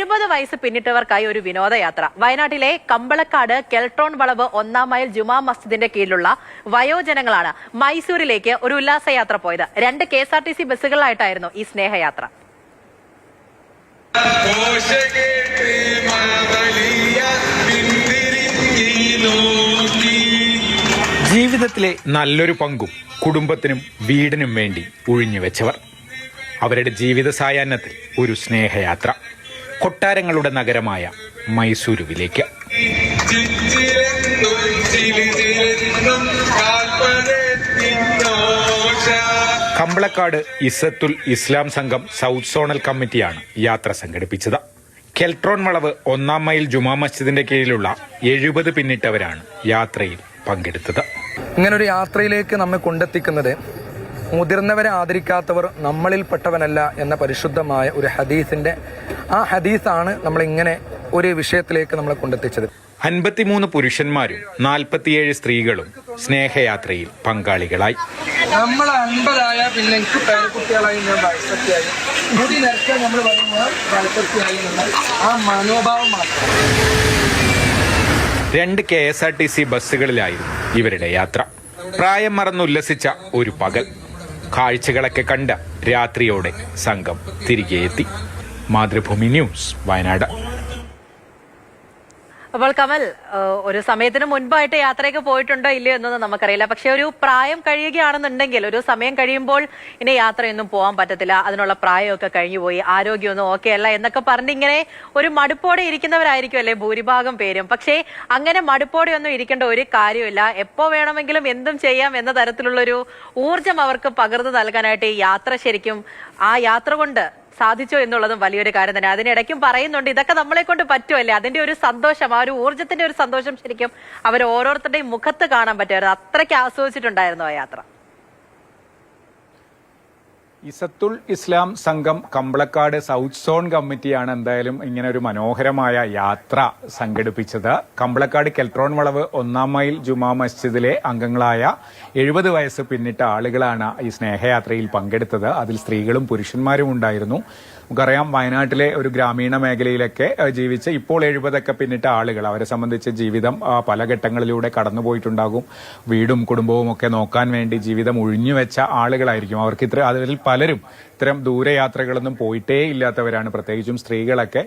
70 വയസ്സ് പിന്നിട്ടവർക്കായി ഒരു വിനോദയാത്ര. വയനാട്ടിലെ കമ്പളക്കാട് കെൽട്രോൺ വളവ് 1-ാം മൈൽ ജുമാ മസ്ജിദിന്റെ കീഴിലുള്ള വയോജനങ്ങളാണ് മൈസൂരിലേക്ക് ഒരു ഉല്ലാസയാത്ര പോയത്. 2 KSRTC ബസ്സുകളിലായിട്ടായിരുന്നു ഈ സ്നേഹയാത്ര. ജീവിതത്തിലെ നല്ലൊരു പങ്കും കുടുംബത്തിനും വീടിനും വേണ്ടി ഒഴിഞ്ഞുവെച്ചവർ. അവരുടെ ജീവിത സായാഹ്നത്തിൽ ഒരു സ്നേഹയാത്ര കൊട്ടാരങ്ങളുടെ നഗരമായ മൈസൂരുവിലേക്ക്. കമ്പളക്കാട് ഇസത്തുൽ ഇസ്ലാം സംഘം സൗത്ത് സോണൽ കമ്മിറ്റിയാണ് യാത്ര സംഘടിപ്പിച്ചത്. കെൽട്രോൺ വളവ് 1-ാം മൈൽ ജുമാ മസ്ജിദിന്റെ കീഴിലുള്ള 70 പിന്നിട്ടവരാണ് യാത്രയിൽ പങ്കെടുത്തത്. ഇങ്ങനൊരു യാത്രയിലേക്ക് നമ്മെ കൊണ്ടെത്തിക്കുന്നത് മുതിർന്നവരെ ആദരിക്കാത്തവർ നമ്മളിൽപ്പെട്ടവനല്ല എന്ന പരിശുദ്ധമായ ഒരു ഹദീസിന്റെ ആ ഹദീസാണ് നമ്മളിങ്ങനെ ഒരു വിഷയത്തിലേക്ക് നമ്മളെ കൊണ്ടെത്തിച്ചത്. 53 പുരുഷന്മാരും 47 സ്ത്രീകളും സ്നേഹയാത്രയിൽ പങ്കാളികളായി. നമ്മൾ 50-ആയ പിന്നെ എനിക്ക് പേരക്കുട്ടികളായി ഞാൻ വയസ്സൊക്കെയായി മുടി നിരക്കാൻ നമ്മൾ പറയുമ്പോൾ വയസ്സൊക്കെയായി ആ മനോഭാവം മാത്രം. 2 KSRTC ബസ്സുകളിലായിരുന്നു ഇവരുടെ യാത്ര. പ്രായം മറന്നുല്ലസിച്ച ഒരു പകൽ. കാഴ്ചകളൊക്കെ കണ്ട രാത്രിയോടെ സംഘം തിരികെ എത്തി. മാതൃഭൂമി ന്യൂസ്, വയനാട്. അപ്പോൾ കമൽ, ഒരു സമയത്തിന് മുൻപായിട്ട് യാത്രയൊക്കെ പോയിട്ടുണ്ടോ ഇല്ലയോ എന്നൊന്നും നമുക്കറിയില്ല. പക്ഷെ ഒരു പ്രായം കഴിയുകയാണെന്നുണ്ടെങ്കിൽ, ഒരു സമയം കഴിയുമ്പോൾ ഇനി യാത്രയൊന്നും പോകാൻ പറ്റത്തില്ല, അതിനുള്ള പ്രായമൊക്കെ കഴിഞ്ഞുപോയി, ആരോഗ്യമൊന്നും ഓക്കെ അല്ല എന്നൊക്കെ പറഞ്ഞ് ഇങ്ങനെ ഒരു മടുപ്പോടെ ഇരിക്കുന്നവരായിരിക്കും അല്ലേ ഭൂരിഭാഗം പേരും. പക്ഷേ അങ്ങനെ മടുപ്പോടെ ഒന്നും ഇരിക്കേണ്ട ഒരു കാര്യമില്ല. എപ്പോ വേണമെങ്കിലും എന്തും ചെയ്യാം എന്ന തരത്തിലുള്ളൊരു ഊർജം അവർക്ക് പകർന്നു നൽകാനായിട്ട് ഈ യാത്ര ശരിക്കും ആ യാത്ര കൊണ്ട് സാധിച്ചോ എന്നുള്ളതും വലിയൊരു കാര്യം തന്നെ. അതിനിടയ്ക്കും പറയുന്നുണ്ട് ഇതൊക്കെ നമ്മളെ കൊണ്ട് പറ്റുമല്ലേ, അതിന്റെ ഒരു സന്തോഷം, ആ ഒരു ഊർജത്തിന്റെ ഒരു സന്തോഷം ശരിക്കും അവർ ഓരോരുത്തരുടെയും മുഖത്ത് കാണാൻ പറ്റുമായിരുന്നു. അത്രയ്ക്ക് ആസ്വദിച്ചിട്ടുണ്ടായിരുന്നു ആ യാത്ര. ഇസത്തുൽ ഇസ്ലാം സംഘം കമ്പളക്കാട് സൗത്ത് സോൺ കമ്മിറ്റിയാണ് എന്തായാലും ഇങ്ങനെ ഒരു മനോഹരമായ യാത്ര സംഘടിപ്പിച്ചത്. കമ്പളക്കാട് കെൽട്രോൺ വളവ് 1-ാം മൈൽ ജുമാ മസ്ജിദിലെ അംഗങ്ങളായ 70 വയസ്സ് പിന്നിട്ട ആളുകളാണ് ഈ സ്നേഹയാത്രയിൽ പങ്കെടുത്തത്. അതിൽ സ്ത്രീകളും പുരുഷന്മാരും ഉണ്ടായിരുന്നു. നമുക്കറിയാം, വയനാട്ടിലെ ഒരു ഗ്രാമീണ മേഖലയിലൊക്കെ ജീവിച്ച് ഇപ്പോൾ 70 പിന്നിട്ട ആളുകൾ, അവരെ സംബന്ധിച്ച് ജീവിതം പല ഘട്ടങ്ങളിലൂടെ കടന്നുപോയിട്ടുണ്ടാകും. വീടും കുടുംബവും ഒക്കെ നോക്കാൻ വേണ്ടി ജീവിതം ഒഴിഞ്ഞുവെച്ച ആളുകളായിരിക്കും. അവർക്ക് അതിൽ പലരും ഇത്തരം ദൂരയാത്രകളൊന്നും പോയിട്ടേ ഇല്ലാത്തവരാണ്. പ്രത്യേകിച്ചും സ്ത്രീകളൊക്കെ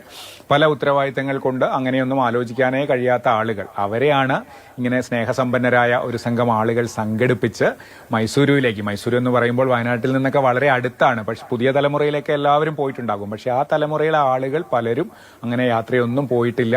പല ഉത്തരവാദിത്തങ്ങൾ കൊണ്ട് അങ്ങനെയൊന്നും ആലോചിക്കാനേ കഴിയാത്ത ആളുകൾ. അവരെയാണ് ഇങ്ങനെ സ്നേഹസമ്പന്നരായ ഒരു സംഘം ആളുകൾ സംഘടിപ്പിച്ച് മൈസൂരുവിലേക്ക്. മൈസൂരു എന്ന് പറയുമ്പോൾ വയനാട്ടിൽ നിന്നൊക്കെ വളരെ അടുത്താണ്. പക്ഷെ പുതിയ തലമുറയിലേക്ക് എല്ലാവരും പോയിട്ടുണ്ടാകും. പക്ഷെ ആ തലമുറയിലെ ആളുകൾ പലരും അങ്ങനെ യാത്രയൊന്നും പോയിട്ടില്ല.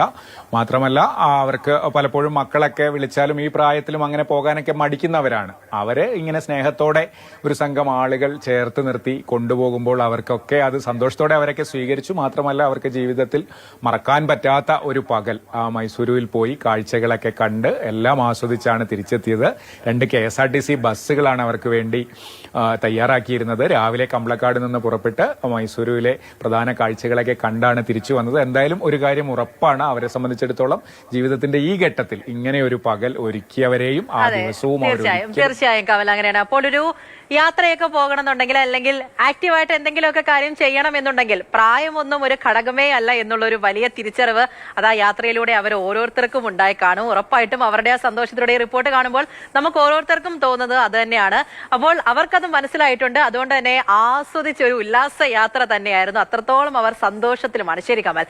മാത്രമല്ല, അവർക്ക് പലപ്പോഴും മക്കളൊക്കെ വിളിച്ചാലും ഈ പ്രായത്തിലും അങ്ങനെ പോകാനൊക്കെ മടിക്കുന്നവരാണ്. അവരെ ഇങ്ങനെ സ്നേഹത്തോടെ ഒരു സംഘം ആളുകൾ ചേർത്ത് നിർത്തി കൊണ്ടുപോകുമ്പോൾ അവർക്കൊക്കെ അത് സന്തോഷത്തോടെ അവരൊക്കെ സ്വീകരിച്ചു. മാത്രമല്ല, അവർക്ക് ജീവിതത്തിൽ മറക്കാൻ പറ്റാത്ത ഒരു പകൽ ആ മൈസൂരുവിൽ പോയി കാഴ്ചകളൊക്കെ കണ്ട് എല്ലാം ആസ്വദിച്ചാണ് തിരിച്ചെത്തിയത്. 2 KSRTC ബസ്സുകളാണ് അവർക്ക് വേണ്ടി തയ്യാറാക്കിയിരുന്നത്. രാവിലെ കമ്പളക്കാട് നിന്ന് പുറപ്പെട്ട് മൈസൂരുവിലെ പ്രധാന കാഴ്ചകളൊക്കെ കണ്ടാണ് തിരിച്ചു വന്നത്. എന്തായാലും ഒരു കാര്യം ഉറപ്പാണ്, അവരെ സംബന്ധിച്ചിടത്തോളം ജീവിതത്തിന്റെ ഈ ഘട്ടത്തിൽ ഇങ്ങനെ ഒരു പകൽ ഒരുക്കിയവരെയും ആ ദിവസവും തീർച്ചയായും കമൽ അങ്ങനെയാണ്. അപ്പോൾ ഒരു യാത്രയൊക്കെ പോകണമെന്നുണ്ടെങ്കിൽ, അല്ലെങ്കിൽ ആക്റ്റീവായിട്ട് എന്തെങ്കിലുമൊക്കെ കാര്യം ചെയ്യണം എന്നുണ്ടെങ്കിൽ പ്രായമൊന്നും ഒരു ഘടകമേ അല്ല എന്നുള്ളൊരു വലിയ തിരിച്ചറിവ് അത് ആ യാത്രയിലൂടെ അവർ ഓരോരുത്തർക്കും ഉണ്ടായി കാണും. ഉറപ്പായിട്ടും അവരുടെ ആ സന്തോഷത്തിലൂടെ റിപ്പോർട്ട് കാണുമ്പോൾ നമുക്ക് ഓരോരുത്തർക്കും തോന്നുന്നത് അത് തന്നെയാണ്. അപ്പോൾ അവർക്കത് മനസ്സിലായിട്ടുണ്ട്. അതുകൊണ്ട് തന്നെ ആസ്വദിച്ച ഒരു ഉല്ലാസ യാത്ര തന്നെയായിരുന്നു. അത്രത്തോളം അവർ സന്തോഷത്തിലുമാണ്. ശരി കമൽ.